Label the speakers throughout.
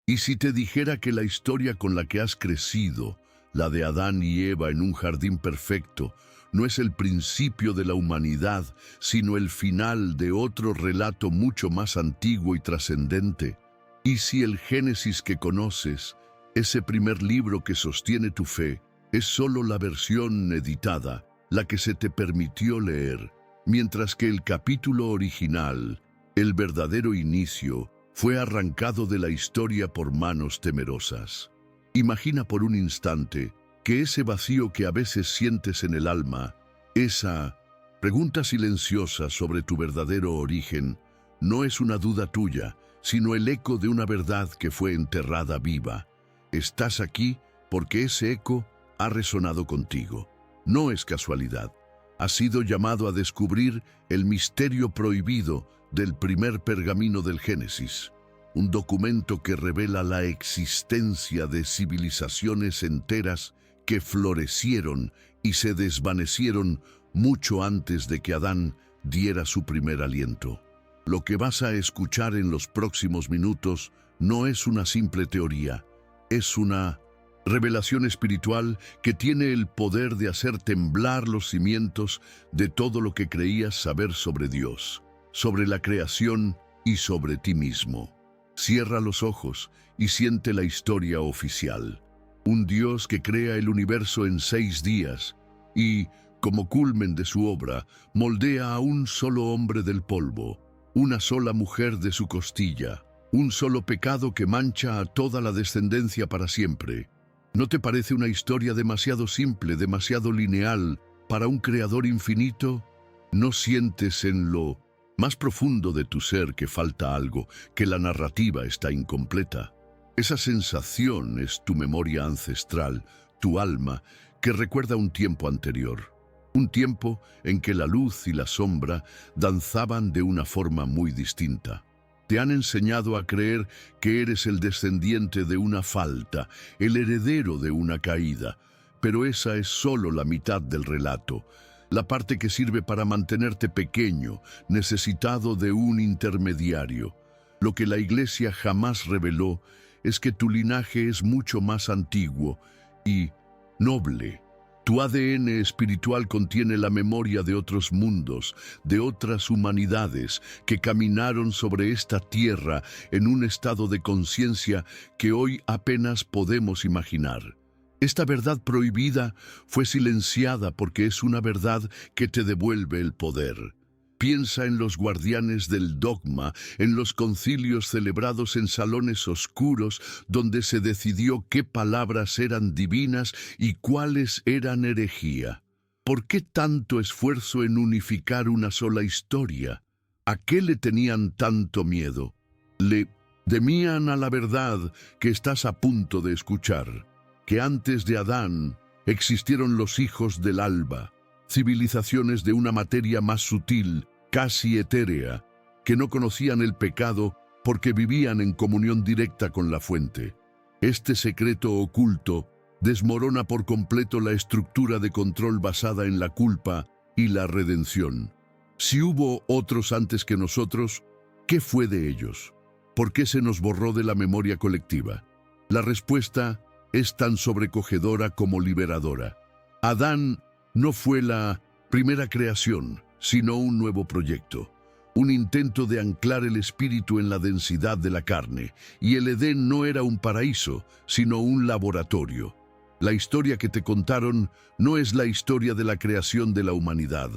Speaker 1: ¿Y si te dijera que la historia con la que has crecido, la de Adán y Eva en un jardín perfecto, no es el principio de la humanidad, sino el final de otro relato mucho más antiguo y trascendente? ¿Y si el Génesis que conoces, ese primer libro que sostiene tu fe, es solo la versión editada, la que se te permitió leer, mientras que el capítulo original, el verdadero inicio, fue arrancado de la historia por manos temerosas? Imagina por un instante que ese vacío que a veces sientes en el alma, esa pregunta silenciosa sobre tu verdadero origen, no es una duda tuya, sino el eco de una verdad que fue enterrada viva. Estás aquí porque ese eco ha resonado contigo. No es casualidad. Has sido llamado a descubrir el misterio prohibido del primer pergamino del Génesis, un documento que revela la existencia de civilizaciones enteras que florecieron y se desvanecieron mucho antes de que Adán diera su primer aliento. Lo que vas a escuchar en los próximos minutos no es una simple teoría, es una revelación espiritual que tiene el poder de hacer temblar los cimientos de todo lo que creías saber sobre Dios, sobre la creación y sobre ti mismo. Cierra los ojos y siente la historia oficial. Un Dios que crea el universo en 6 días y, como culmen de su obra, moldea a un solo hombre del polvo, una sola mujer de su costilla, un solo pecado que mancha a toda la descendencia para siempre. ¿No te parece una historia demasiado simple, demasiado lineal para un creador infinito? ¿No sientes en lo más profundo de tu ser que falta algo, que la narrativa está incompleta? Esa sensación es tu memoria ancestral, tu alma, que recuerda un tiempo anterior. Un tiempo en que la luz y la sombra danzaban de una forma muy distinta. Te han enseñado a creer que eres el descendiente de una falta, el heredero de una caída, pero esa es solo la mitad del relato, la parte que sirve para mantenerte pequeño, necesitado de un intermediario. Lo que la Iglesia jamás reveló es que tu linaje es mucho más antiguo y noble. Tu ADN espiritual contiene la memoria de otros mundos, de otras humanidades que caminaron sobre esta tierra en un estado de conciencia que hoy apenas podemos imaginar. Esta verdad prohibida fue silenciada porque es una verdad que te devuelve el poder. Piensa en los guardianes del dogma, en los concilios celebrados en salones oscuros donde se decidió qué palabras eran divinas y cuáles eran herejía. ¿Por qué tanto esfuerzo en unificar una sola historia? ¿A qué le tenían tanto miedo? Le temían a la verdad que estás a punto de escuchar, que antes de Adán existieron los hijos del alba, civilizaciones de una materia más sutil, casi etérea, que no conocían el pecado porque vivían en comunión directa con la fuente. Este secreto oculto desmorona por completo la estructura de control basada en la culpa y la redención. Si hubo otros antes que nosotros, ¿qué fue de ellos? ¿Por qué se nos borró de la memoria colectiva? La respuesta es tan sobrecogedora como liberadora. Adán no fue la primera creación, sino un nuevo proyecto, un intento de anclar el espíritu en la densidad de la carne, y el Edén no era un paraíso, sino un laboratorio. La historia que te contaron no es la historia de la creación de la humanidad,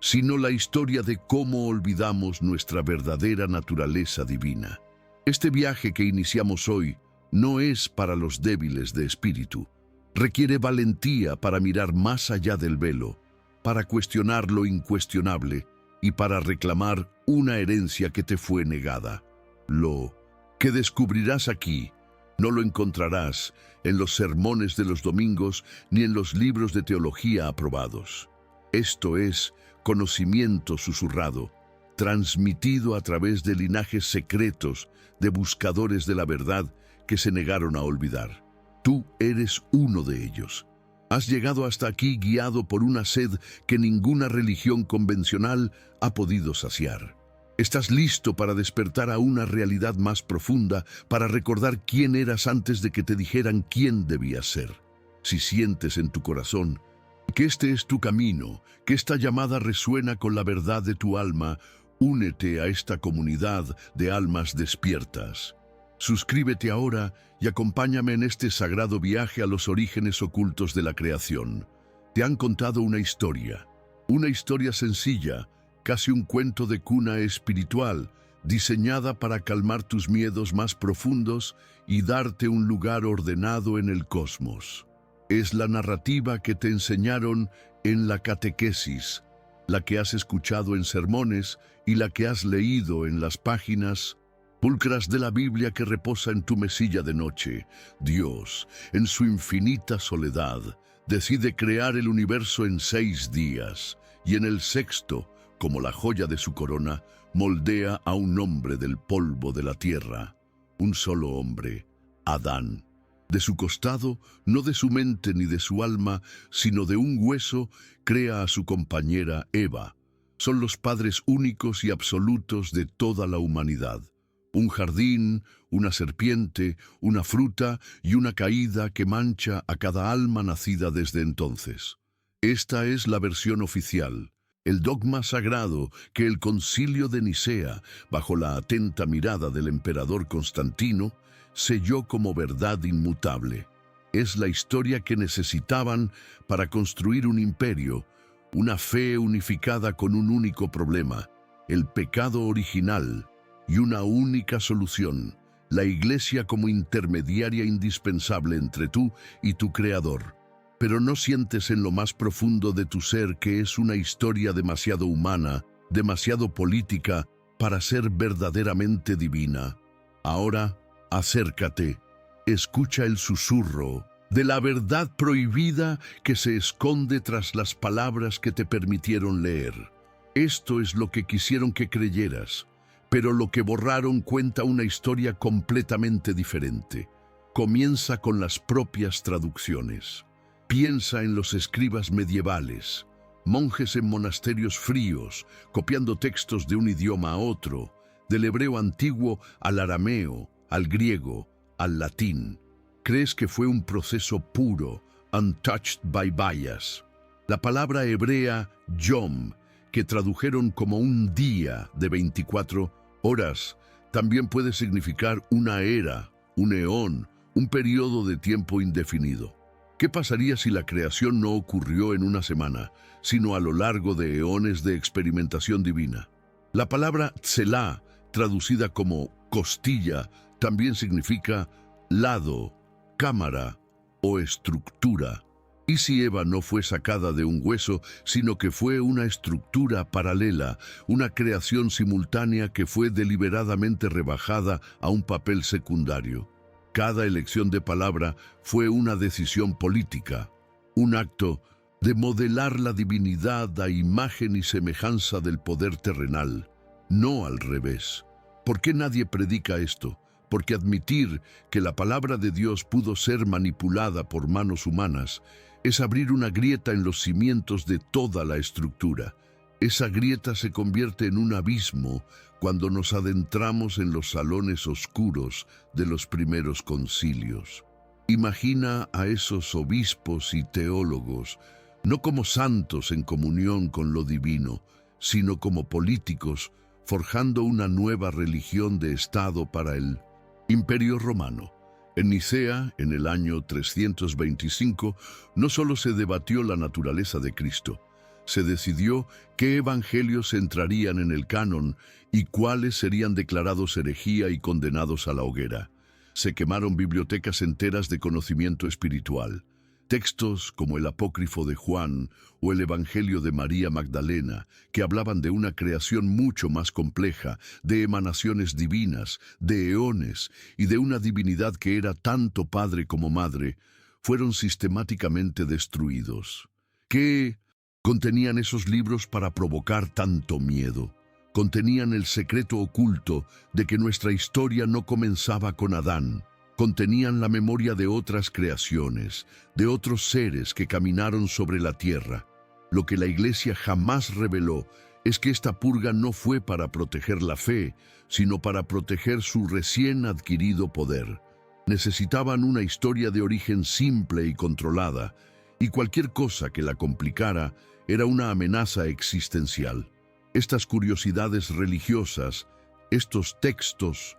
Speaker 1: sino la historia de cómo olvidamos nuestra verdadera naturaleza divina. Este viaje que iniciamos hoy no es para los débiles de espíritu. Requiere valentía para mirar más allá del velo, para cuestionar lo incuestionable y para reclamar una herencia que te fue negada. Lo que descubrirás aquí no lo encontrarás en los sermones de los domingos ni en los libros de teología aprobados. Esto es conocimiento susurrado, transmitido a través de linajes secretos de buscadores de la verdad que se negaron a olvidar. Tú eres uno de ellos. Has llegado hasta aquí guiado por una sed que ninguna religión convencional ha podido saciar. ¿Estás listo para despertar a una realidad más profunda, para recordar quién eras antes de que te dijeran quién debías ser? Si sientes en tu corazón que este es tu camino, que esta llamada resuena con la verdad de tu alma, únete a esta comunidad de almas despiertas. Suscríbete ahora y acompáñame en este sagrado viaje a los orígenes ocultos de la creación. Te han contado una historia sencilla, casi un cuento de cuna espiritual, diseñada para calmar tus miedos más profundos y darte un lugar ordenado en el cosmos. Es la narrativa que te enseñaron en la catequesis, la que has escuchado en sermones y la que has leído en las páginas pulcras de la Biblia que reposa en tu mesilla de noche. Dios, en su infinita soledad, decide crear el universo en 6 días, y en el sexto, como la joya de su corona, moldea a un hombre del polvo de la tierra, un solo hombre, Adán. De su costado, no de su mente ni de su alma, sino de un hueso, crea a su compañera Eva. Son los padres únicos y absolutos de toda la humanidad. Un jardín, una serpiente, una fruta y una caída que mancha a cada alma nacida desde entonces. Esta es la versión oficial, el dogma sagrado que el Concilio de Nicea, bajo la atenta mirada del emperador Constantino, selló como verdad inmutable. Es la historia que necesitaban para construir un imperio, una fe unificada con un único problema, el pecado original, y una única solución, la Iglesia como intermediaria indispensable entre tú y tu Creador. Pero no sientes en lo más profundo de tu ser que es una historia demasiado humana, demasiado política, para ser verdaderamente divina. Ahora, acércate, escucha el susurro de la verdad prohibida que se esconde tras las palabras que te permitieron leer. Esto es lo que quisieron que creyeras, pero lo que borraron cuenta una historia completamente diferente. Comienza con las propias traducciones. Piensa en los escribas medievales, monjes en monasterios fríos, copiando textos de un idioma a otro, del hebreo antiguo al arameo, al griego, al latín. ¿Crees que fue un proceso puro, untouched by bias? La palabra hebrea yom, que tradujeron como un día de 24 horas, también puede significar una era, un eón, un periodo de tiempo indefinido. ¿Qué pasaría si la creación no ocurrió en una semana, sino a lo largo de eones de experimentación divina? La palabra tselá, traducida como costilla, también significa lado, cámara o estructura. ¿Y si Eva no fue sacada de un hueso, sino que fue una estructura paralela, una creación simultánea que fue deliberadamente rebajada a un papel secundario? Cada elección de palabra fue una decisión política, un acto de modelar la divinidad a imagen y semejanza del poder terrenal, no al revés. ¿Por qué nadie predica esto? Porque admitir que la palabra de Dios pudo ser manipulada por manos humanas es abrir una grieta en los cimientos de toda la estructura. Esa grieta se convierte en un abismo cuando nos adentramos en los salones oscuros de los primeros concilios. Imagina a esos obispos y teólogos, no como santos en comunión con lo divino, sino como políticos, forjando una nueva religión de Estado para el Imperio Romano. En Nicea, en el año 325, no solo se debatió la naturaleza de Cristo, se decidió qué evangelios entrarían en el canon y cuáles serían declarados herejía y condenados a la hoguera. Se quemaron bibliotecas enteras de conocimiento espiritual. Textos como el Apócrifo de Juan o el Evangelio de María Magdalena, que hablaban de una creación mucho más compleja, de emanaciones divinas, de eones y de una divinidad que era tanto padre como madre, fueron sistemáticamente destruidos. ¿Qué contenían esos libros para provocar tanto miedo? Contenían el secreto oculto de que nuestra historia no comenzaba con Adán. Contenían la memoria de otras creaciones, de otros seres que caminaron sobre la tierra. Lo que la Iglesia jamás reveló es que esta purga no fue para proteger la fe, sino para proteger su recién adquirido poder. Necesitaban una historia de origen simple y controlada, y cualquier cosa que la complicara era una amenaza existencial. Estas curiosidades religiosas, estos textos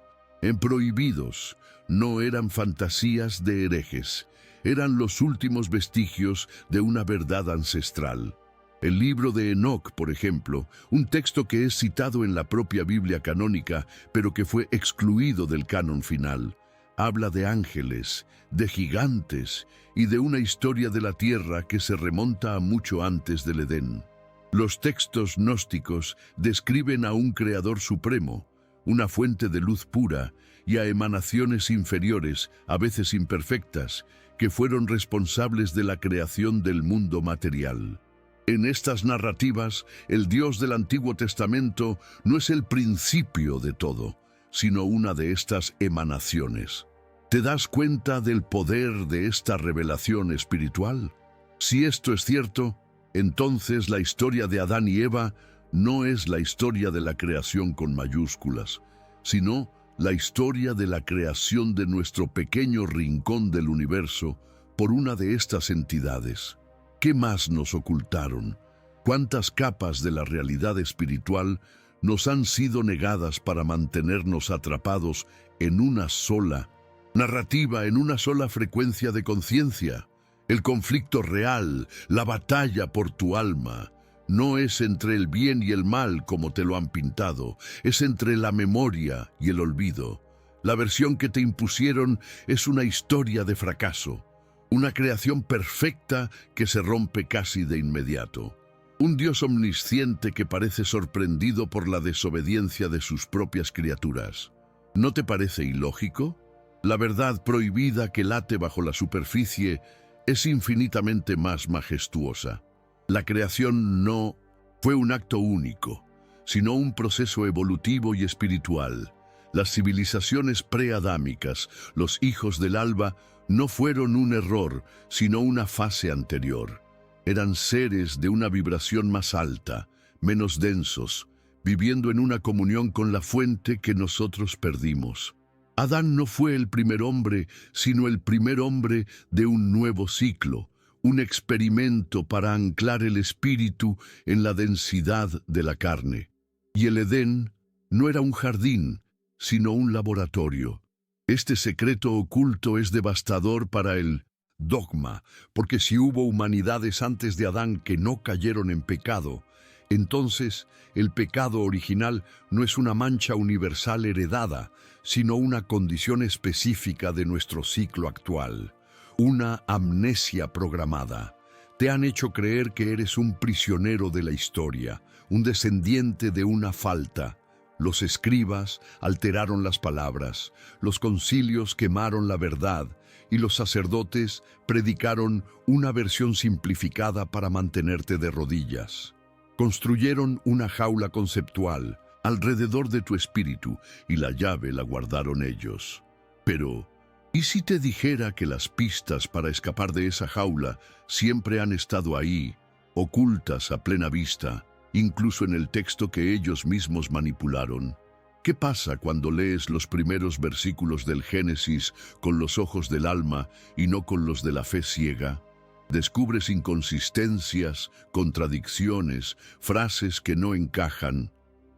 Speaker 1: prohibidos, no eran fantasías de herejes, eran los últimos vestigios de una verdad ancestral. El libro de Enoc, por ejemplo, un texto que es citado en la propia Biblia canónica, pero que fue excluido del canon final, habla de ángeles, de gigantes y de una historia de la tierra que se remonta a mucho antes del Edén. Los textos gnósticos describen a un creador supremo, una fuente de luz pura, y a emanaciones inferiores, a veces imperfectas, que fueron responsables de la creación del mundo material. En estas narrativas, el Dios del Antiguo Testamento no es el principio de todo, sino una de estas emanaciones. ¿Te das cuenta del poder de esta revelación espiritual? Si esto es cierto, entonces la historia de Adán y Eva no es la historia de la creación con mayúsculas, sino la historia de la creación de nuestro pequeño rincón del universo por una de estas entidades. ¿Qué más nos ocultaron? ¿Cuántas capas de la realidad espiritual nos han sido negadas para mantenernos atrapados en una sola narrativa, en una sola frecuencia de conciencia? El conflicto real, la batalla por tu alma, no es entre el bien y el mal como te lo han pintado, es entre la memoria y el olvido. La versión que te impusieron es una historia de fracaso, una creación perfecta que se rompe casi de inmediato. Un Dios omnisciente que parece sorprendido por la desobediencia de sus propias criaturas. ¿No te parece ilógico? La verdad prohibida que late bajo la superficie es infinitamente más majestuosa. La creación no fue un acto único, sino un proceso evolutivo y espiritual. Las civilizaciones preadámicas, los hijos del alba, no fueron un error, sino una fase anterior. Eran seres de una vibración más alta, menos densos, viviendo en una comunión con la fuente que nosotros perdimos. Adán no fue el primer hombre, sino el primer hombre de un nuevo ciclo, un experimento para anclar el espíritu en la densidad de la carne. Y el Edén no era un jardín, sino un laboratorio. Este secreto oculto es devastador para el dogma, porque si hubo humanidades antes de Adán que no cayeron en pecado, entonces el pecado original no es una mancha universal heredada, sino una condición específica de nuestro ciclo actual. Una amnesia programada. Te han hecho creer que eres un prisionero de la historia, un descendiente de una falta. Los escribas alteraron las palabras, los concilios quemaron la verdad y los sacerdotes predicaron una versión simplificada para mantenerte de rodillas. Construyeron una jaula conceptual alrededor de tu espíritu y la llave la guardaron ellos. Pero, ¿y si te dijera que las pistas para escapar de esa jaula siempre han estado ahí, ocultas a plena vista, incluso en el texto que ellos mismos manipularon? ¿Qué pasa cuando lees los primeros versículos del Génesis con los ojos del alma y no con los de la fe ciega? Descubres inconsistencias, contradicciones, frases que no encajan.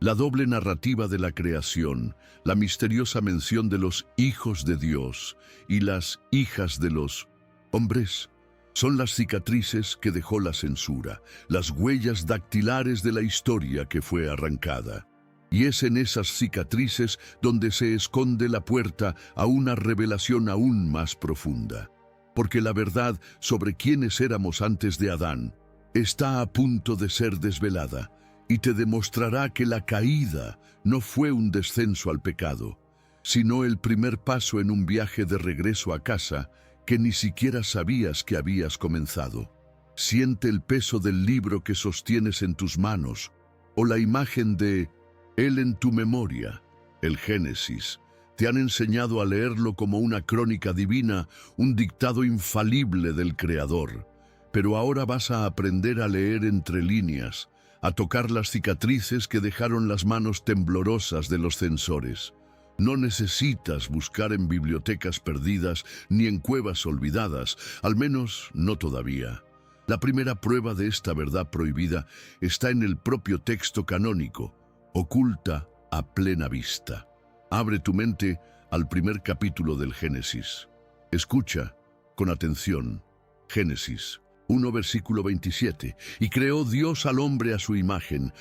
Speaker 1: La doble narrativa de la creación, la misteriosa mención de los hijos de Dios y las hijas de los hombres, son las cicatrices que dejó la censura, las huellas dactilares de la historia que fue arrancada. Y es en esas cicatrices donde se esconde la puerta a una revelación aún más profunda. Porque la verdad sobre quiénes éramos antes de Adán está a punto de ser desvelada y te demostrará que la caída no fue un descenso al pecado, sino el primer paso en un viaje de regreso a casa que ni siquiera sabías que habías comenzado. Siente el peso del libro que sostienes en tus manos o la imagen de él en tu memoria, el Génesis. Te han enseñado a leerlo como una crónica divina, un dictado infalible del Creador. Pero ahora vas a aprender a leer entre líneas, a tocar las cicatrices que dejaron las manos temblorosas de los censores. No necesitas buscar en bibliotecas perdidas ni en cuevas olvidadas, al menos no todavía. La primera prueba de esta verdad prohibida está en el propio texto canónico, oculta a plena vista. Abre tu mente al primer capítulo del Génesis. Escucha con atención. Génesis 1, versículo 27. Y creó Dios al hombre a su imagen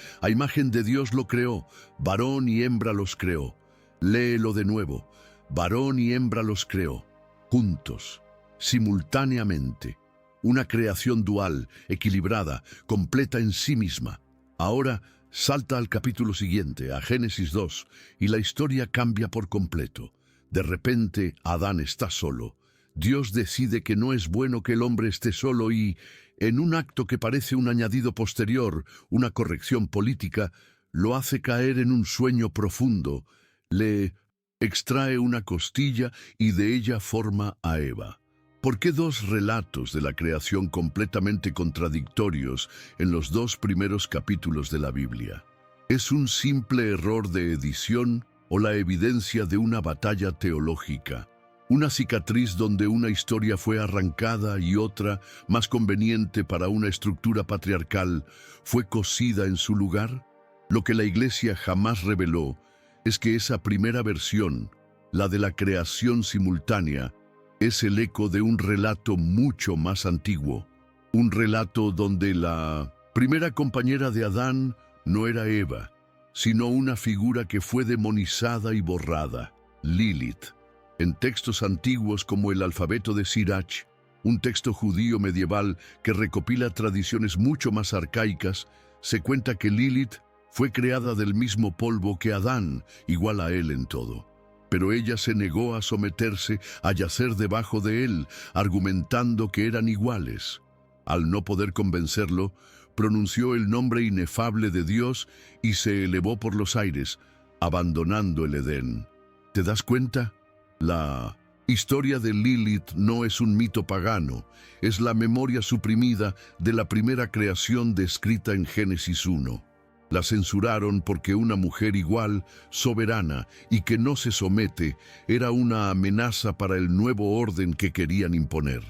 Speaker 1: de Dios lo creó, varón y hembra los creó. Léelo de nuevo, varón y hembra los creó, juntos, simultáneamente. Una creación dual, equilibrada, completa en sí misma. Ahora salta al capítulo siguiente, a Génesis 2, y la historia cambia por completo. De repente, Adán está solo. Dios decide que no es bueno que el hombre esté solo y, en un acto que parece un añadido posterior, una corrección política, lo hace caer en un sueño profundo. Le extrae una costilla y de ella forma a Eva. ¿Por qué dos relatos de la creación completamente contradictorios en los dos primeros capítulos de la Biblia? ¿Es un simple error de edición o la evidencia de una batalla teológica? Una cicatriz donde una historia fue arrancada y otra, más conveniente para una estructura patriarcal, fue cosida en su lugar. Lo que la Iglesia jamás reveló es que esa primera versión, la de la creación simultánea, es el eco de un relato mucho más antiguo. Un relato donde la primera compañera de Adán no era Eva, sino una figura que fue demonizada y borrada, Lilith. En textos antiguos como el alfabeto de Sirach, un texto judío medieval que recopila tradiciones mucho más arcaicas, se cuenta que Lilith fue creada del mismo polvo que Adán, igual a él en todo. Pero ella se negó a someterse, a yacer debajo de él, argumentando que eran iguales. Al no poder convencerlo, pronunció el nombre inefable de Dios y se elevó por los aires, abandonando el Edén. ¿Te das cuenta? La historia de Lilith no es un mito pagano, es la memoria suprimida de la primera creación descrita en Génesis 1. La censuraron porque una mujer igual, soberana y que no se somete, era una amenaza para el nuevo orden que querían imponer.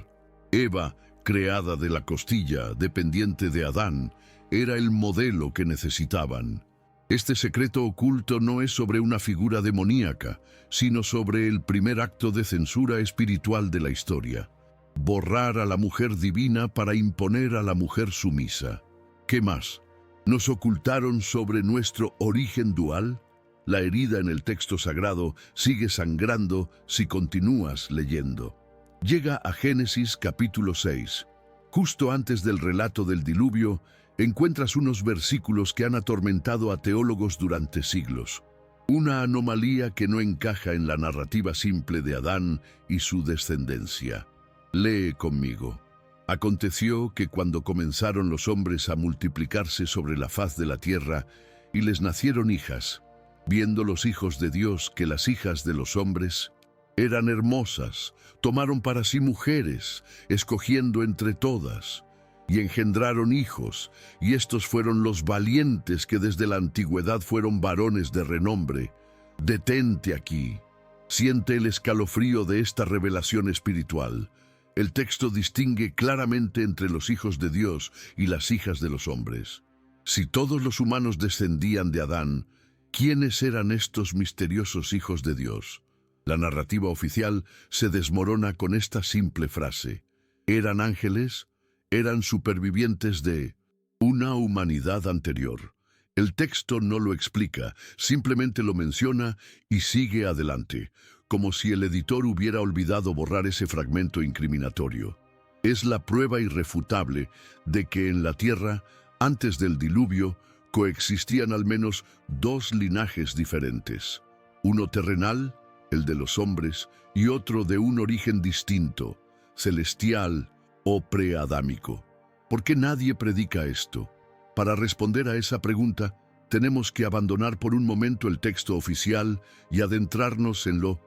Speaker 1: Eva, creada de la costilla, dependiente de Adán, era el modelo que necesitaban. Este secreto oculto no es sobre una figura demoníaca, sino sobre el primer acto de censura espiritual de la historia. Borrar a la mujer divina para imponer a la mujer sumisa. ¿Qué más? ¿Nos ocultaron sobre nuestro origen dual? La herida en el texto sagrado sigue sangrando si continúas leyendo. Llega a Génesis capítulo 6. Justo antes del relato del diluvio, encuentras unos versículos que han atormentado a teólogos durante siglos. Una anomalía que no encaja en la narrativa simple de Adán y su descendencia. Lee conmigo. Aconteció que cuando comenzaron los hombres a multiplicarse sobre la faz de la tierra y les nacieron hijas, viendo los hijos de Dios que las hijas de los hombres eran hermosas, tomaron para sí mujeres, escogiendo entre todas, y engendraron hijos, y estos fueron los valientes que desde la antigüedad fueron varones de renombre. Detente aquí, siente el escalofrío de esta revelación espiritual. El texto distingue claramente entre los hijos de Dios y las hijas de los hombres. Si todos los humanos descendían de Adán, ¿quiénes eran estos misteriosos hijos de Dios? La narrativa oficial se desmorona con esta simple frase. ¿Eran ángeles? Eran supervivientes de una humanidad anterior. El texto no lo explica, simplemente lo menciona y sigue adelante, como si el editor hubiera olvidado borrar ese fragmento incriminatorio. Es la prueba irrefutable de que en la tierra, antes del diluvio, coexistían al menos dos linajes diferentes. Uno terrenal, el de los hombres, y otro de un origen distinto, celestial o preadámico. ¿Por qué nadie predica esto? Para responder a esa pregunta, tenemos que abandonar por un momento el texto oficial y adentrarnos en lo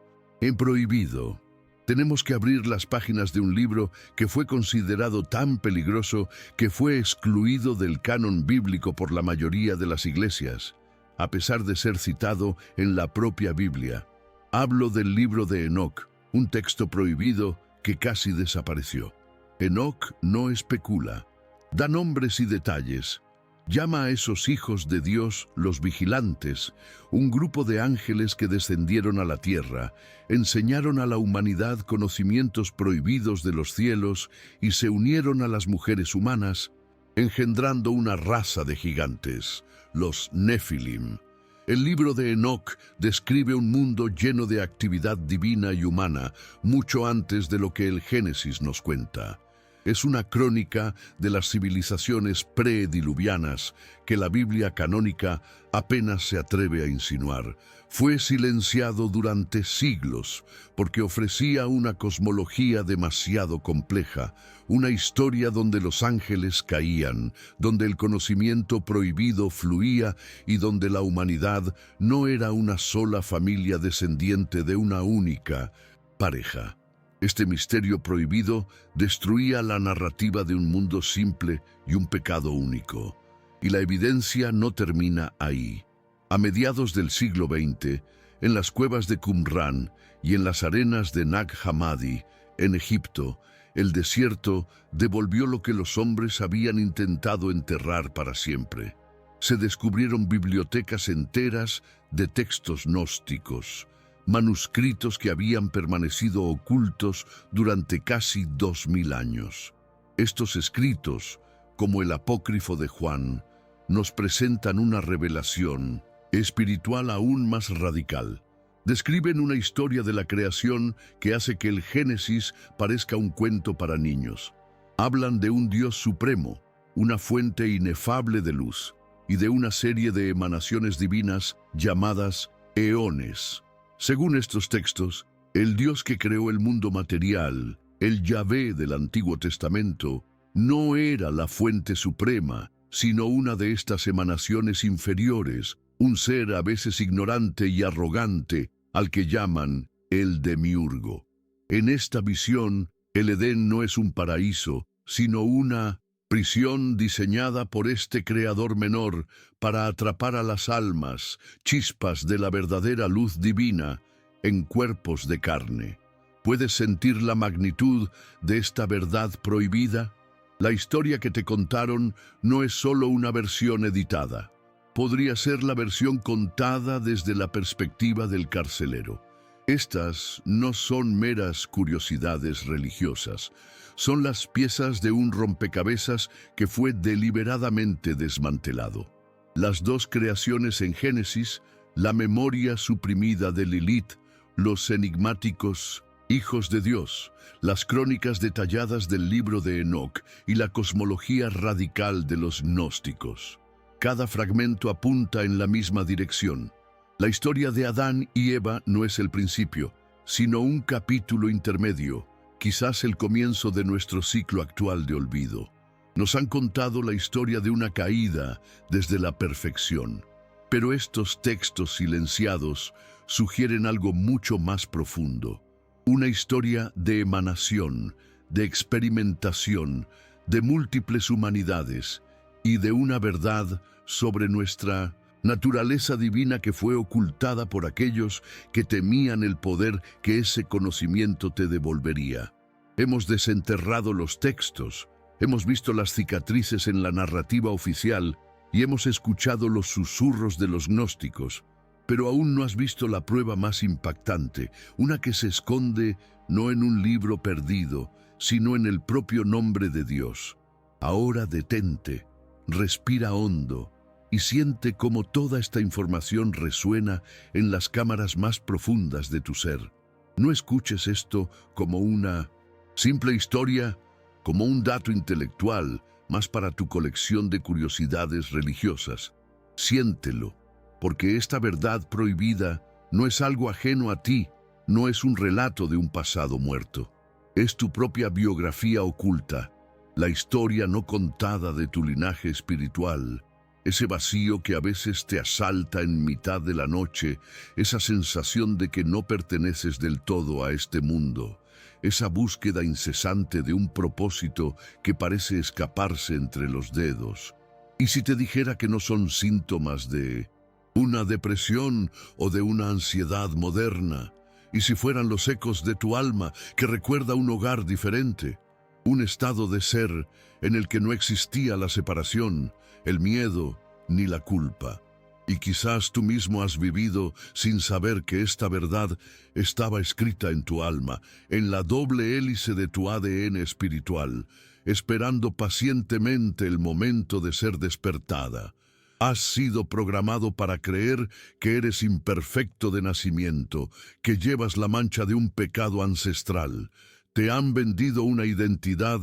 Speaker 1: prohibido. Tenemos que abrir las páginas de un libro que fue considerado tan peligroso que fue excluido del canon bíblico por la mayoría de las iglesias, a pesar de ser citado en la propia Biblia. Hablo del libro de Enoc, un texto prohibido que casi desapareció. Enoc no especula, da nombres y detalles. Llama a esos hijos de Dios los vigilantes, un grupo de ángeles que descendieron a la tierra, enseñaron a la humanidad conocimientos prohibidos de los cielos y se unieron a las mujeres humanas, engendrando una raza de gigantes, los Nefilim. El libro de Enoc describe un mundo lleno de actividad divina y humana, mucho antes de lo que el Génesis nos cuenta. Es una crónica de las civilizaciones prediluvianas que la Biblia canónica apenas se atreve a insinuar. Fue silenciado durante siglos porque ofrecía una cosmología demasiado compleja, una historia donde los ángeles caían, donde el conocimiento prohibido fluía y donde la humanidad no era una sola familia descendiente de una única pareja. Este misterio prohibido destruía la narrativa de un mundo simple y un pecado único. Y la evidencia no termina ahí. A mediados del siglo XX, en las cuevas de Qumran y en las arenas de Nag Hammadi, en Egipto, el desierto devolvió lo que los hombres habían intentado enterrar para siempre. Se descubrieron bibliotecas enteras de textos gnósticos, manuscritos que habían permanecido ocultos durante casi 2000 años. Estos escritos, como el apócrifo de Juan, nos presentan una revelación espiritual aún más radical. Describen una historia de la creación que hace que el Génesis parezca un cuento para niños. Hablan de un Dios supremo, una fuente inefable de luz, y de una serie de emanaciones divinas llamadas eones. Según estos textos, el Dios que creó el mundo material, el Yahvé del Antiguo Testamento, no era la fuente suprema, sino una de estas emanaciones inferiores, un ser a veces ignorante y arrogante, al que llaman el Demiurgo. En esta visión, el Edén no es un paraíso, sino una prisión diseñada por este creador menor para atrapar a las almas, chispas de la verdadera luz divina, en cuerpos de carne. ¿Puedes sentir la magnitud de esta verdad prohibida? La historia que te contaron no es solo una versión editada. Podría ser la versión contada desde la perspectiva del carcelero. Estas no son meras curiosidades religiosas. Son las piezas de un rompecabezas que fue deliberadamente desmantelado. Las dos creaciones en Génesis, la memoria suprimida de Lilith, los enigmáticos hijos de Dios, las crónicas detalladas del libro de Enoc y la cosmología radical de los gnósticos. Cada fragmento apunta en la misma dirección. La historia de Adán y Eva no es el principio, sino un capítulo intermedio, quizás el comienzo de nuestro ciclo actual de olvido. Nos han contado la historia de una caída desde la perfección, pero estos textos silenciados sugieren algo mucho más profundo. Una historia de emanación, de experimentación, de múltiples humanidades y de una verdad sobre nuestra naturaleza divina que fue ocultada por aquellos que temían el poder que ese conocimiento te devolvería. Hemos desenterrado los textos, hemos visto las cicatrices en la narrativa oficial y hemos escuchado los susurros de los gnósticos, pero aún no has visto la prueba más impactante, una que se esconde no en un libro perdido, sino en el propio nombre de Dios. Ahora detente, respira hondo y siente cómo toda esta información resuena en las cámaras más profundas de tu ser. No escuches esto como una simple historia, como un dato intelectual, más para tu colección de curiosidades religiosas. Siéntelo, porque esta verdad prohibida no es algo ajeno a ti, no es un relato de un pasado muerto. Es tu propia biografía oculta, la historia no contada de tu linaje espiritual, ese vacío que a veces te asalta en mitad de la noche, esa sensación de que no perteneces del todo a este mundo. esa búsqueda incesante de un propósito que parece escaparse entre los dedos. ¿Y si te dijera que no son síntomas de una depresión o de una ansiedad moderna? ¿Y si fueran los ecos de tu alma que recuerda un hogar diferente? Un estado de ser en el que no existía la separación, el miedo ni la culpa. Y quizás tú mismo has vivido sin saber que esta verdad estaba escrita en tu alma, en la doble hélice de tu ADN espiritual, esperando pacientemente el momento de ser despertada. Has sido programado para creer que eres imperfecto de nacimiento, que llevas la mancha de un pecado ancestral. Te han vendido una identidad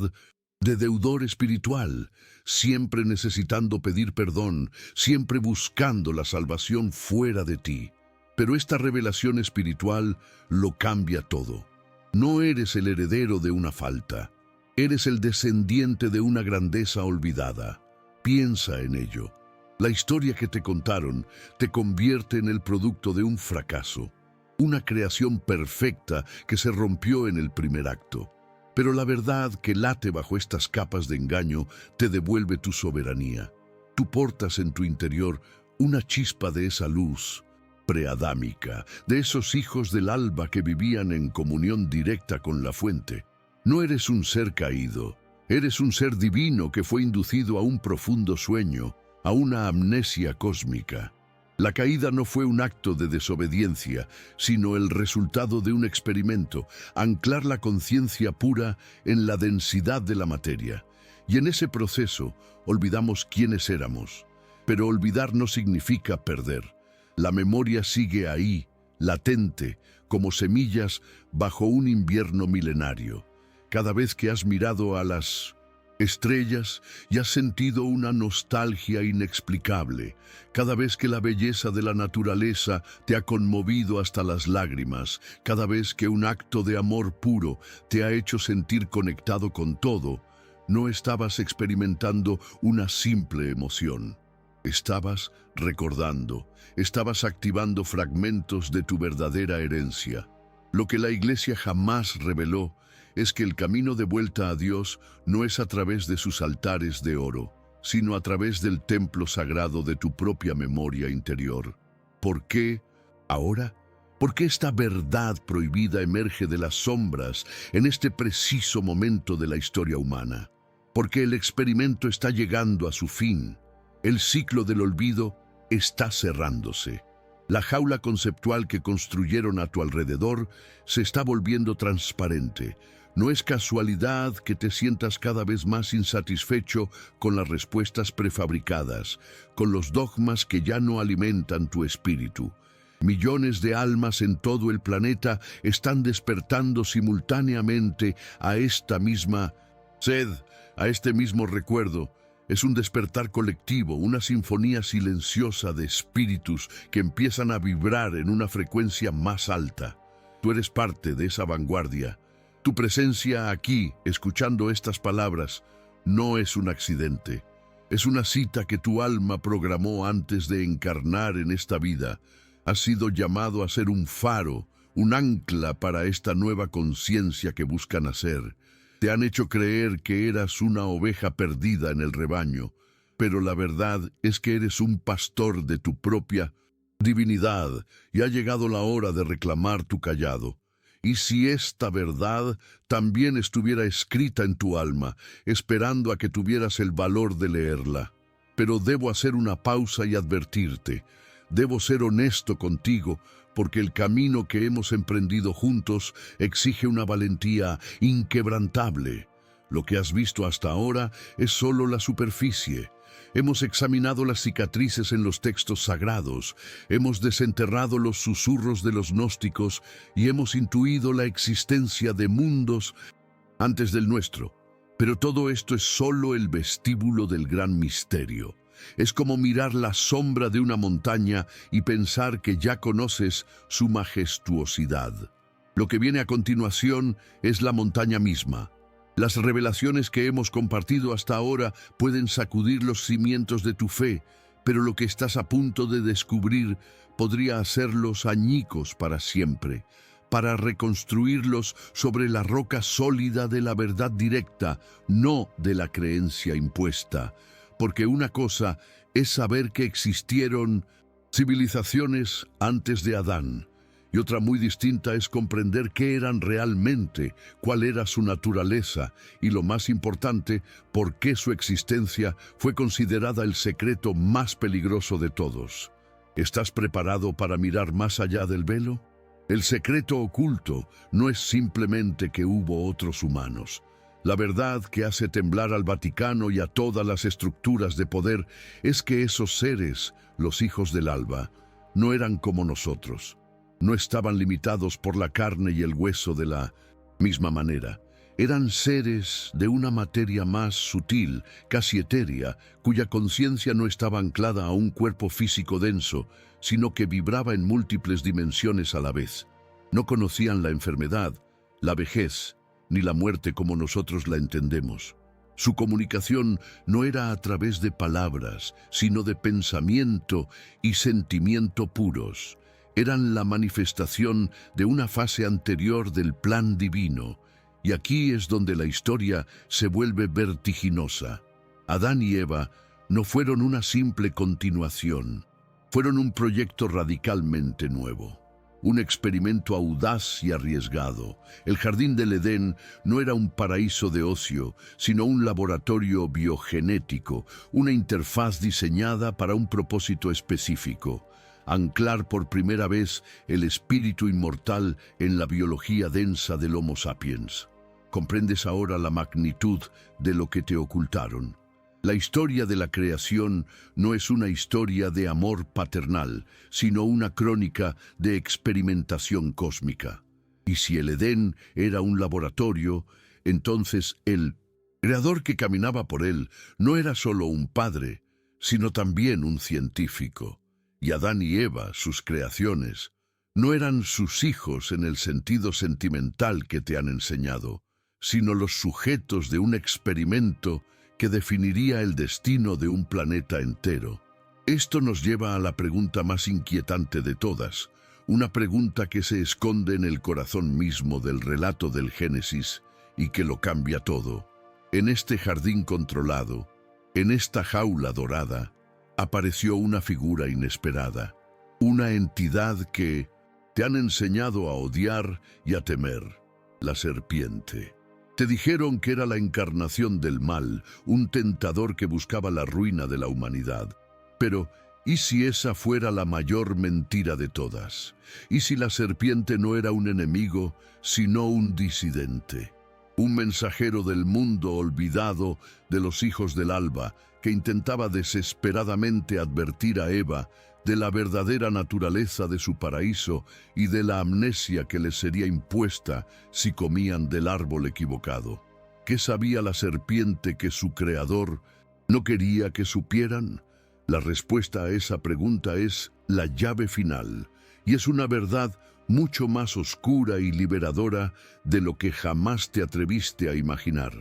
Speaker 1: de deudor espiritual, siempre necesitando pedir perdón, siempre buscando la salvación fuera de ti. Pero esta revelación espiritual lo cambia todo. No eres el heredero de una falta, eres el descendiente de una grandeza olvidada. Piensa en ello. La historia que te contaron te convierte en el producto de un fracaso, una creación perfecta que se rompió en el primer acto. Pero la verdad que late bajo estas capas de engaño te devuelve tu soberanía. Tú portas en tu interior una chispa de esa luz preadámica, de esos hijos del alba que vivían en comunión directa con la fuente. No eres un ser caído, eres un ser divino que fue inducido a un profundo sueño, a una amnesia cósmica. La caída no fue un acto de desobediencia, sino el resultado de un experimento, anclar la conciencia pura en la densidad de la materia. Y en ese proceso olvidamos quiénes éramos. Pero olvidar no significa perder. La memoria sigue ahí, latente, como semillas bajo un invierno milenario. Cada vez que has mirado a las estrellas y has sentido una nostalgia inexplicable, cada vez que la belleza de la naturaleza te ha conmovido hasta las lágrimas, cada vez que un acto de amor puro te ha hecho sentir conectado con todo, no estabas experimentando una simple emoción. Estabas recordando, estabas activando fragmentos de tu verdadera herencia. Lo que la Iglesia jamás reveló es que el camino de vuelta a Dios no es a través de sus altares de oro, sino a través del templo sagrado de tu propia memoria interior. ¿Por qué ahora? ¿Por qué esta verdad prohibida emerge de las sombras en este preciso momento de la historia humana? Porque el experimento está llegando a su fin. El ciclo del olvido está cerrándose. La jaula conceptual que construyeron a tu alrededor se está volviendo transparente. No es casualidad que te sientas cada vez más insatisfecho con las respuestas prefabricadas, con los dogmas que ya no alimentan tu espíritu. Millones de almas en todo el planeta están despertando simultáneamente a esta misma sed, a este mismo recuerdo. Es un despertar colectivo, una sinfonía silenciosa de espíritus que empiezan a vibrar en una frecuencia más alta. Tú eres parte de esa vanguardia. Tu presencia aquí, escuchando estas palabras, no es un accidente. Es una cita que tu alma programó antes de encarnar en esta vida. Has sido llamado a ser un faro, un ancla para esta nueva conciencia que busca nacer. Te han hecho creer que eras una oveja perdida en el rebaño, pero la verdad es que eres un pastor de tu propia divinidad y ha llegado la hora de reclamar tu cayado. Y si esta verdad también estuviera escrita en tu alma, esperando a que tuvieras el valor de leerla. Pero debo hacer una pausa y advertirte. Debo ser honesto contigo, porque el camino que hemos emprendido juntos exige una valentía inquebrantable. Lo que has visto hasta ahora es solo la superficie. Hemos examinado las cicatrices en los textos sagrados, hemos desenterrado los susurros de los gnósticos y hemos intuido la existencia de mundos antes del nuestro. Pero todo esto es solo el vestíbulo del gran misterio. Es como mirar la sombra de una montaña y pensar que ya conoces su majestuosidad. Lo que viene a continuación es la montaña misma. Las revelaciones que hemos compartido hasta ahora pueden sacudir los cimientos de tu fe, pero lo que estás a punto de descubrir podría hacerlos añicos para siempre. para reconstruirlos sobre la roca sólida de la verdad directa, no de la creencia impuesta. Porque una cosa es saber que existieron civilizaciones antes de Adán, y otra muy distinta es comprender qué eran realmente, cuál era su naturaleza y, lo más importante, por qué su existencia fue considerada el secreto más peligroso de todos. ¿Estás preparado para mirar más allá del velo? El secreto oculto no es simplemente que hubo otros humanos. La verdad que hace temblar al Vaticano y a todas las estructuras de poder es que esos seres, los hijos del alba, no eran como nosotros. No estaban limitados por la carne y el hueso de la misma manera. Eran seres de una materia más sutil, casi etérea, cuya conciencia no estaba anclada a un cuerpo físico denso, sino que vibraba en múltiples dimensiones a la vez. No conocían la enfermedad, la vejez, ni la muerte como nosotros la entendemos. Su comunicación no era a través de palabras, sino de pensamiento y sentimiento puros. Eran la manifestación de una fase anterior del plan divino, y aquí es donde la historia se vuelve vertiginosa. Adán y Eva no fueron una simple continuación, fueron un proyecto radicalmente nuevo, un experimento audaz y arriesgado. El jardín del Edén no era un paraíso de ocio, sino un laboratorio biogenético, una interfaz diseñada para un propósito específico: anclar por primera vez el espíritu inmortal en la biología densa del Homo sapiens. ¿Comprendes ahora la magnitud de lo que te ocultaron? La historia de la creación no es una historia de amor paternal, sino una crónica de experimentación cósmica. Y si el Edén era un laboratorio, entonces el creador que caminaba por él no era solo un padre, sino también un científico. Y Adán y Eva, sus creaciones, no eran sus hijos en el sentido sentimental que te han enseñado, sino los sujetos de un experimento que definiría el destino de un planeta entero. Esto nos lleva a la pregunta más inquietante de todas, una pregunta que se esconde en el corazón mismo del relato del Génesis y que lo cambia todo. En este jardín controlado, en esta jaula dorada, apareció una figura inesperada, una entidad que te han enseñado a odiar y a temer: la serpiente. Te dijeron que era la encarnación del mal, un tentador que buscaba la ruina de la humanidad. Pero, ¿y si esa fuera la mayor mentira de todas? ¿Y si la serpiente no era un enemigo, sino un disidente? Un mensajero del mundo olvidado de los hijos del alba, que intentaba desesperadamente advertir a Eva de la verdadera naturaleza de su paraíso y de la amnesia que les sería impuesta si comían del árbol equivocado. ¿Qué sabía la serpiente que su creador no quería que supieran? La respuesta a esa pregunta es la llave final, y es una verdad mucho más oscura y liberadora de lo que jamás te atreviste a imaginar.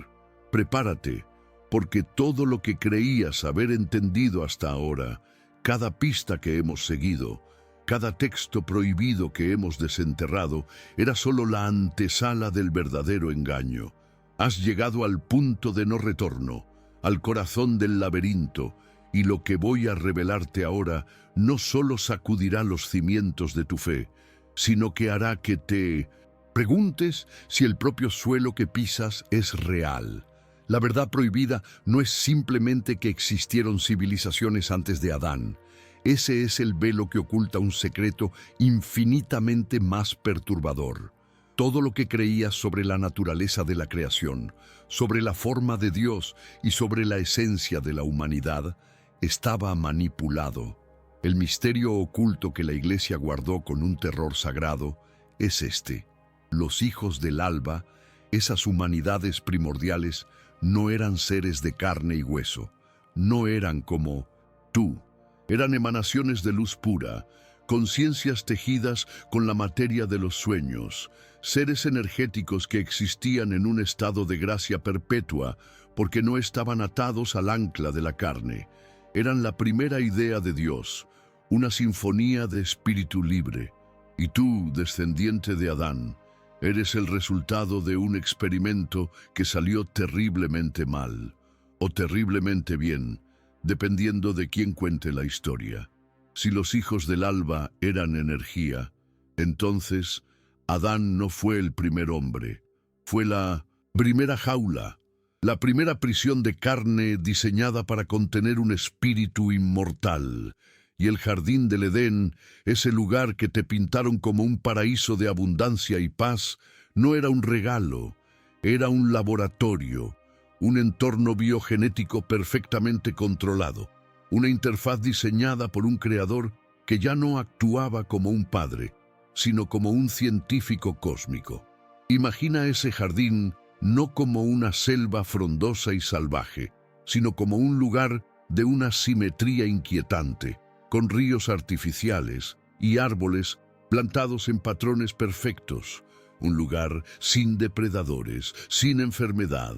Speaker 1: Prepárate, porque todo lo que creías haber entendido hasta ahora, cada pista que hemos seguido, cada texto prohibido que hemos desenterrado, era solo la antesala del verdadero engaño. Has llegado al punto de no retorno, al corazón del laberinto, y lo que voy a revelarte ahora no solo sacudirá los cimientos de tu fe, sino que hará que te preguntes si el propio suelo que pisas es real. La verdad prohibida no es simplemente que existieron civilizaciones antes de Adán. Ese es el velo que oculta un secreto infinitamente más perturbador. Todo lo que creías sobre la naturaleza de la creación, sobre la forma de Dios y sobre la esencia de la humanidad, estaba manipulado. El misterio oculto que la Iglesia guardó con un terror sagrado es este: los hijos del alba, esas humanidades primordiales, no eran seres de carne y hueso, no eran como tú, eran emanaciones de luz pura, conciencias tejidas con la materia de los sueños, seres energéticos que existían en un estado de gracia perpetua porque no estaban atados al ancla de la carne. Eran la primera idea de Dios, una sinfonía de espíritu libre. Y tú, descendiente de Adán, eres el resultado de un experimento que salió terriblemente mal, o terriblemente bien, dependiendo de quién cuente la historia. Si los hijos del alba eran energía, entonces Adán no fue el primer hombre, fue la primera jaula, la primera prisión de carne diseñada para contener un espíritu inmortal. Y el jardín del Edén, ese lugar que te pintaron como un paraíso de abundancia y paz, no era un regalo, era un laboratorio, un entorno biogenético perfectamente controlado, una interfaz diseñada por un creador que ya no actuaba como un padre, sino como un científico cósmico. Imagina ese jardín no como una selva frondosa y salvaje, sino como un lugar de una simetría inquietante, con ríos artificiales y árboles plantados en patrones perfectos, un lugar sin depredadores, sin enfermedad,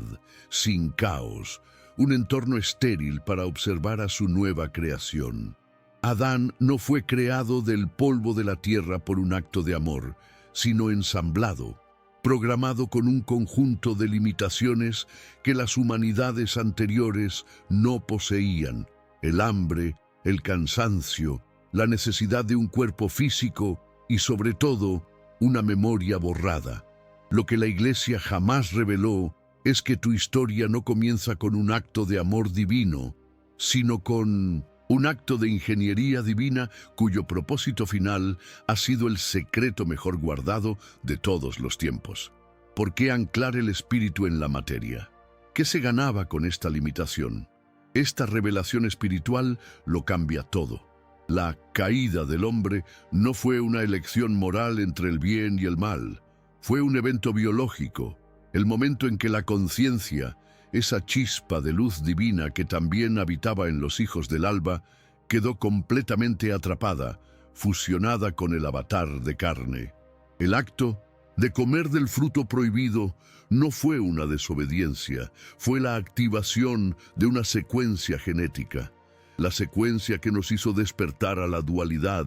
Speaker 1: sin caos, un entorno estéril para observar a su nueva creación. Adán no fue creado del polvo de la tierra por un acto de amor, sino ensamblado, programado con un conjunto de limitaciones que las humanidades anteriores no poseían: el hambre, el cansancio, la necesidad de un cuerpo físico y, sobre todo, una memoria borrada. Lo que la Iglesia jamás reveló es que tu historia no comienza con un acto de amor divino, sino con un acto de ingeniería divina cuyo propósito final ha sido el secreto mejor guardado de todos los tiempos. ¿Por qué anclar el espíritu en la materia? ¿Qué se ganaba con esta limitación? Esta revelación espiritual lo cambia todo. La caída del hombre no fue una elección moral entre el bien y el mal. Fue un evento biológico, el momento en que la conciencia, esa chispa de luz divina que también habitaba en los hijos del alba, quedó completamente atrapada, fusionada con el avatar de carne. El acto de comer del fruto prohibido no fue una desobediencia, fue la activación de una secuencia genética, la secuencia que nos hizo despertar a la dualidad,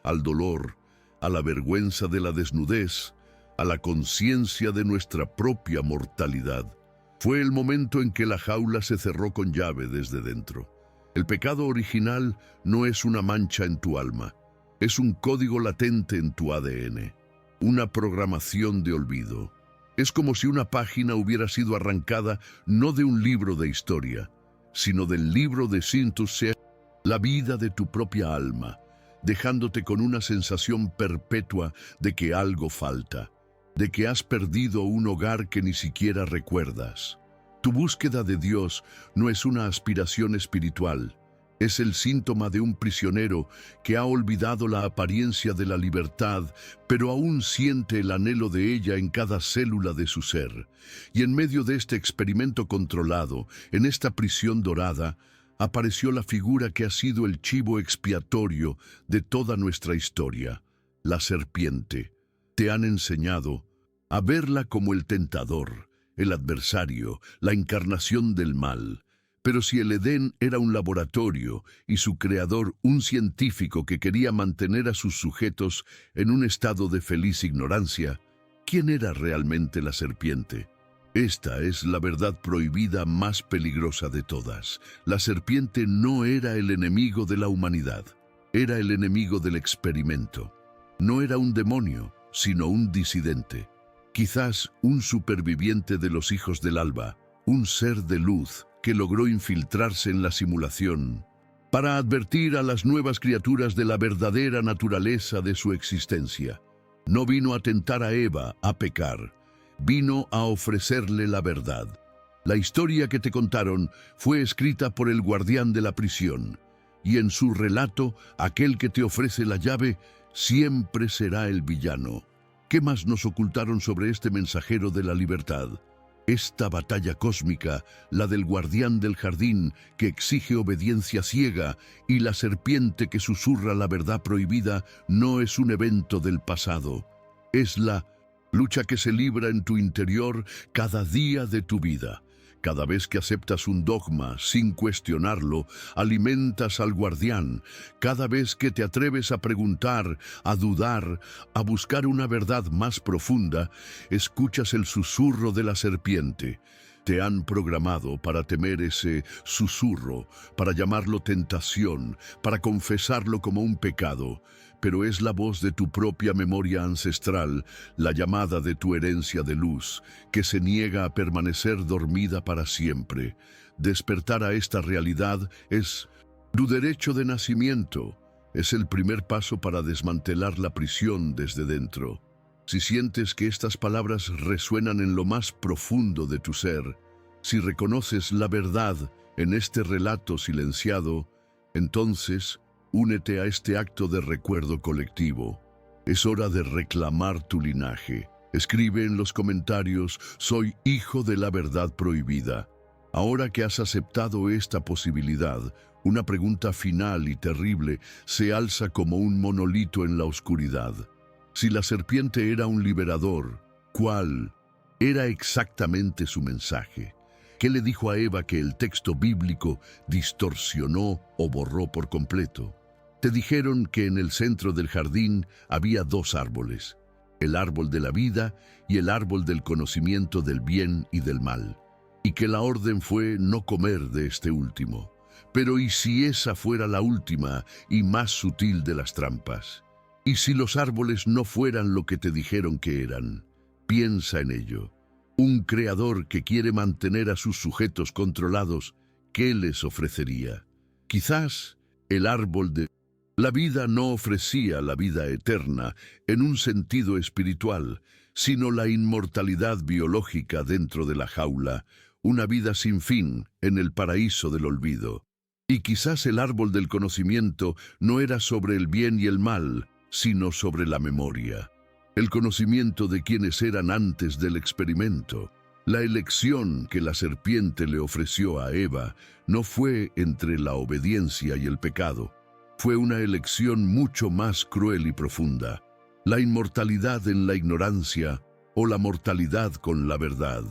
Speaker 1: al dolor, a la vergüenza de la desnudez, a la conciencia de nuestra propia mortalidad. Fue el momento en que la jaula se cerró con llave desde dentro. El pecado original no es una mancha en tu alma, es un código latente en tu ADN, una programación de olvido. Es como si una página hubiera sido arrancada no de un libro de historia, sino del libro de Sintus, la vida de tu propia alma, dejándote con una sensación perpetua de que algo falta, de que has perdido un hogar que ni siquiera recuerdas. Tu búsqueda de Dios no es una aspiración espiritual, es el síntoma de un prisionero que ha olvidado la apariencia de la libertad, pero aún siente el anhelo de ella en cada célula de su ser. Y en medio de este experimento controlado, en esta prisión dorada, apareció la figura que ha sido el chivo expiatorio de toda nuestra historia, la serpiente. Te han enseñado a verla como el tentador, el adversario, la encarnación del mal. Pero si el Edén era un laboratorio y su creador un científico que quería mantener a sus sujetos en un estado de feliz ignorancia, ¿quién era realmente la serpiente? Esta es la verdad prohibida más peligrosa de todas. La serpiente no era el enemigo de la humanidad, era el enemigo del experimento. No era un demonio, sino un disidente. Quizás un superviviente de los hijos del alba, un ser de luz que logró infiltrarse en la simulación para advertir a las nuevas criaturas de la verdadera naturaleza de su existencia. No vino a tentar a Eva a pecar, vino a ofrecerle la verdad. La historia que te contaron fue escrita por el guardián de la prisión, y en su relato, aquel que te ofrece la llave siempre será el villano. ¿Qué más nos ocultaron sobre este mensajero de la libertad? Esta batalla cósmica, la del guardián del jardín que exige obediencia ciega y la serpiente que susurra la verdad prohibida, no es un evento del pasado. Es la lucha que se libra en tu interior cada día de tu vida, Cada vez que aceptas un dogma sin cuestionarlo, alimentas al guardián. Cada vez que te atreves a preguntar, a dudar, a buscar una verdad más profunda, escuchas el susurro de la serpiente. Te han programado para temer ese susurro, para llamarlo tentación, para confesarlo como un pecado. Pero es la voz de tu propia memoria ancestral, la llamada de tu herencia de luz, que se niega a permanecer dormida para siempre. Despertar a esta realidad es tu derecho de nacimiento. Es el primer paso para desmantelar la prisión desde dentro. Si sientes que estas palabras resuenan en lo más profundo de tu ser, si reconoces la verdad en este relato silenciado, entonces únete a este acto de recuerdo colectivo. Es hora de reclamar tu linaje. Escribe en los comentarios: soy hijo de la verdad prohibida. Ahora que has aceptado esta posibilidad, una pregunta final y terrible se alza como un monolito en la oscuridad. Si la serpiente era un liberador, ¿cuál era exactamente su mensaje? ¿Qué le dijo a Eva que el texto bíblico distorsionó o borró por completo? Te dijeron que en el centro del jardín había dos árboles, el árbol de la vida y el árbol del conocimiento del bien y del mal, y que la orden fue no comer de este último. Pero ¿y si esa fuera la última y más sutil de las trampas? ¿Y si los árboles no fueran lo que te dijeron que eran? Piensa en ello. Un creador que quiere mantener a sus sujetos controlados, ¿qué les ofrecería? Quizás el árbol de la vida no ofrecía la vida eterna en un sentido espiritual, sino la inmortalidad biológica dentro de la jaula, una vida sin fin en el paraíso del olvido. Y quizás el árbol del conocimiento no era sobre el bien y el mal, sino sobre la memoria. El conocimiento de quienes eran antes del experimento. La elección que la serpiente le ofreció a Eva no fue entre la obediencia y el pecado. Fue una elección mucho más cruel y profunda. La inmortalidad en la ignorancia o la mortalidad con la verdad.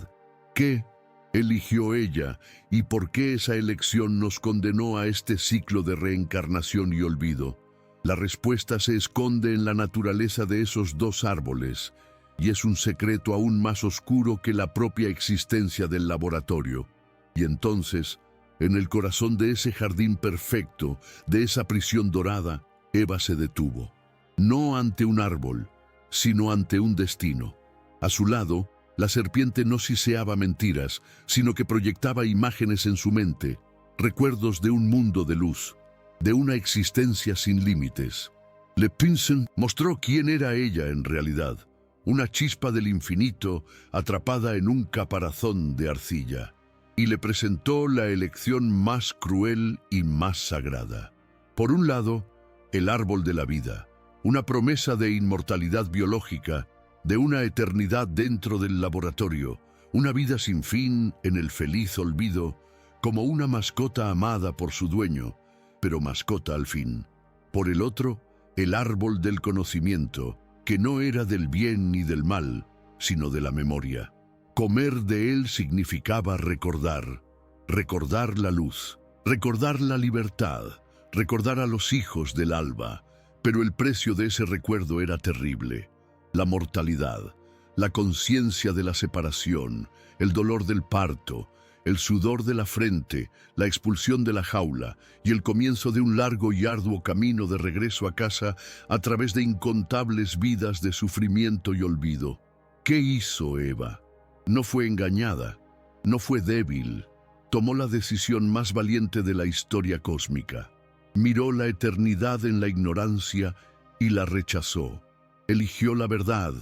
Speaker 1: ¿Qué eligió ella y por qué esa elección nos condenó a este ciclo de reencarnación y olvido? La respuesta se esconde en la naturaleza de esos dos árboles, y es un secreto aún más oscuro que la propia existencia del laboratorio. Y entonces, en el corazón de ese jardín perfecto, de esa prisión dorada, Eva se detuvo. No ante un árbol, sino ante un destino. A su lado, la serpiente no siseaba mentiras, sino que proyectaba imágenes en su mente, recuerdos de un mundo de luz, de una existencia sin límites. Le Pinson mostró quién era ella en realidad, una chispa del infinito atrapada en un caparazón de arcilla, y le presentó la elección más cruel y más sagrada. Por un lado, el árbol de la vida, una promesa de inmortalidad biológica, de una eternidad dentro del laboratorio, una vida sin fin en el feliz olvido, como una mascota amada por su dueño, pero mascota al fin. Por el otro, el árbol del conocimiento, que no era del bien ni del mal, sino de la memoria. Comer de él significaba recordar, recordar la luz, recordar la libertad, recordar a los hijos del alba, pero el precio de ese recuerdo era terrible. La mortalidad, la conciencia de la separación, el dolor del parto, el sudor de la frente, la expulsión de la jaula y el comienzo de un largo y arduo camino de regreso a casa a través de incontables vidas de sufrimiento y olvido. ¿Qué hizo Eva? No fue engañada, no fue débil. Tomó la decisión más valiente de la historia cósmica. Miró la eternidad en la ignorancia y la rechazó. Eligió la verdad,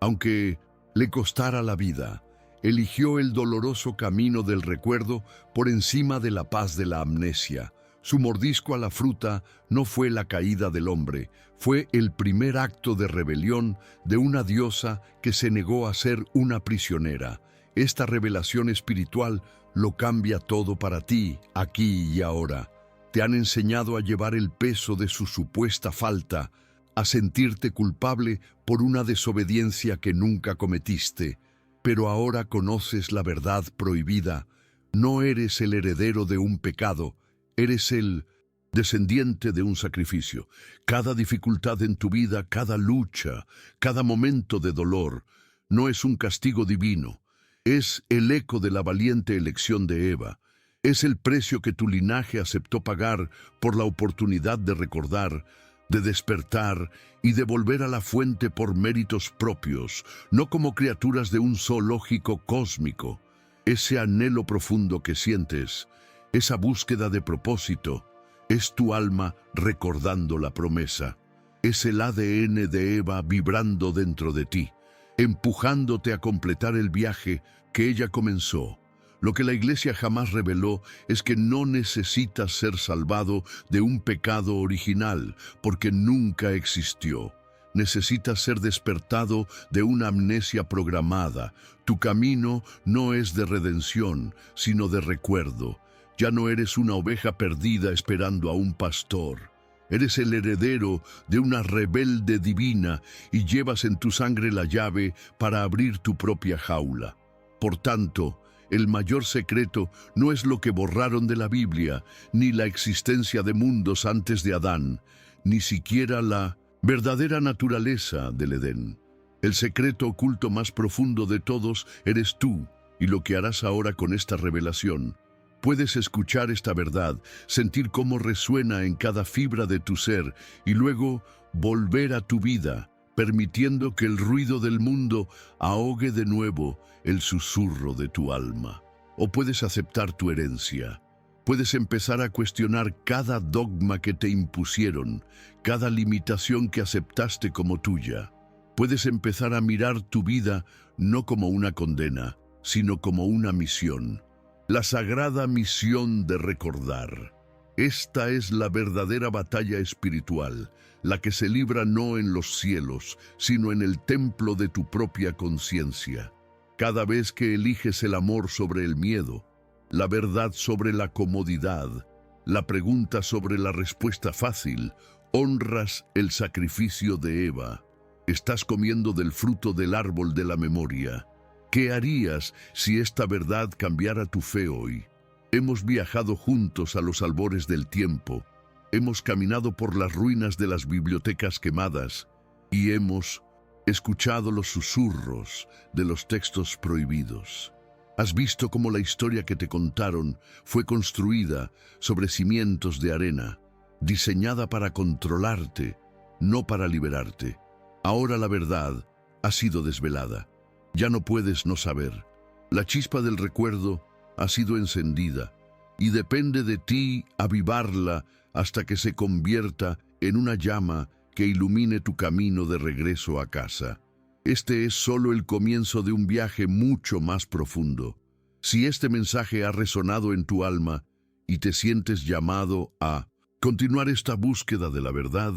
Speaker 1: aunque le costara la vida. Eligió el doloroso camino del recuerdo por encima de la paz de la amnesia. Su mordisco a la fruta no fue la caída del hombre, fue el primer acto de rebelión de una diosa que se negó a ser una prisionera. Esta revelación espiritual lo cambia todo para ti, aquí y ahora. Te han enseñado a llevar el peso de su supuesta falta, a sentirte culpable por una desobediencia que nunca cometiste. Pero ahora conoces la verdad prohibida, No eres el heredero de un pecado, eres el descendiente de un sacrificio. Cada dificultad en tu vida, cada lucha, cada momento de dolor, no es un castigo divino. Es el eco de la valiente elección de Eva. Es el precio que tu linaje aceptó pagar por la oportunidad de recordar, de despertar y de volver a la fuente por méritos propios, no como criaturas de un zoológico cósmico. Ese anhelo profundo que sientes, esa búsqueda de propósito, es tu alma recordando la promesa. Es el ADN de Eva vibrando dentro de ti, empujándote a completar el viaje que ella comenzó. Lo que la Iglesia jamás reveló es que no necesitas ser salvado de un pecado original, porque nunca existió. Necesitas ser despertado de una amnesia programada. Tu camino no es de redención, sino de recuerdo. Ya no eres una oveja perdida esperando a un pastor. Eres el heredero de una rebelde divina y llevas en tu sangre la llave para abrir tu propia jaula. Por tanto, el mayor secreto no es lo que borraron de la Biblia, ni la existencia de mundos antes de Adán, ni siquiera la verdadera naturaleza del Edén. El secreto oculto más profundo de todos eres tú y lo que harás ahora con esta revelación. Puedes escuchar esta verdad, sentir cómo resuena en cada fibra de tu ser y luego volver a tu vida, permitiendo que el ruido del mundo ahogue de nuevo el susurro de tu alma. O puedes aceptar tu herencia. Puedes empezar a cuestionar cada dogma que te impusieron, cada limitación que aceptaste como tuya. Puedes empezar a mirar tu vida no como una condena, sino como una misión. La sagrada misión de recordar. Esta es la verdadera batalla espiritual, la que se libra no en los cielos, sino en el templo de tu propia conciencia. Cada vez que eliges el amor sobre el miedo, la verdad sobre la comodidad, la pregunta sobre la respuesta fácil, honras el sacrificio de Eva. Estás comiendo del fruto del árbol de la memoria. ¿Qué harías si esta verdad cambiara tu fe hoy? Hemos viajado juntos a los albores del tiempo. Hemos caminado por las ruinas de las bibliotecas quemadas y hemos escuchado los susurros de los textos prohibidos. Has visto cómo la historia que te contaron fue construida sobre cimientos de arena, diseñada para controlarte, no para liberarte. Ahora la verdad ha sido desvelada. Ya no puedes no saber. La chispa del recuerdo ha sido encendida y depende de ti avivarla hasta que se convierta en una llama que ilumine tu camino de regreso a casa. Este es solo el comienzo de un viaje mucho más profundo. Si este mensaje ha resonado en tu alma y te sientes llamado a continuar esta búsqueda de la verdad,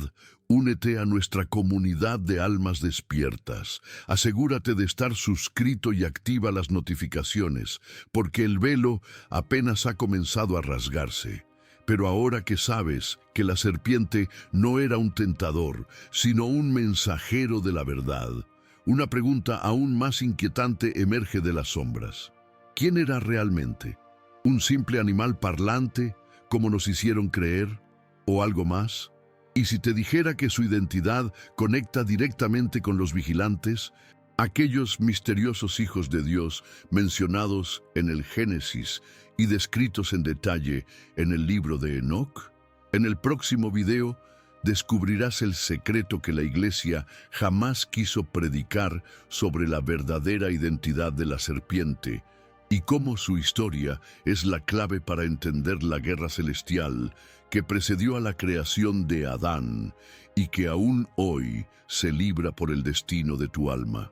Speaker 1: únete a nuestra comunidad de almas despiertas. Asegúrate de estar suscrito y activa las notificaciones, porque el velo apenas ha comenzado a rasgarse. Pero ahora que sabes que la serpiente no era un tentador, sino un mensajero de la verdad, una pregunta aún más inquietante emerge de las sombras. ¿Quién era realmente? ¿Un simple animal parlante, como nos hicieron creer? ¿O algo más? Y si te dijera que su identidad conecta directamente con los vigilantes, aquellos misteriosos hijos de Dios mencionados en el Génesis y descritos en detalle en el libro de Enoc. En el próximo video descubrirás el secreto que la Iglesia jamás quiso predicar sobre la verdadera identidad de la serpiente y cómo su historia es la clave para entender la guerra celestial que precedió a la creación de Adán y que aún hoy se libra por el destino de tu alma.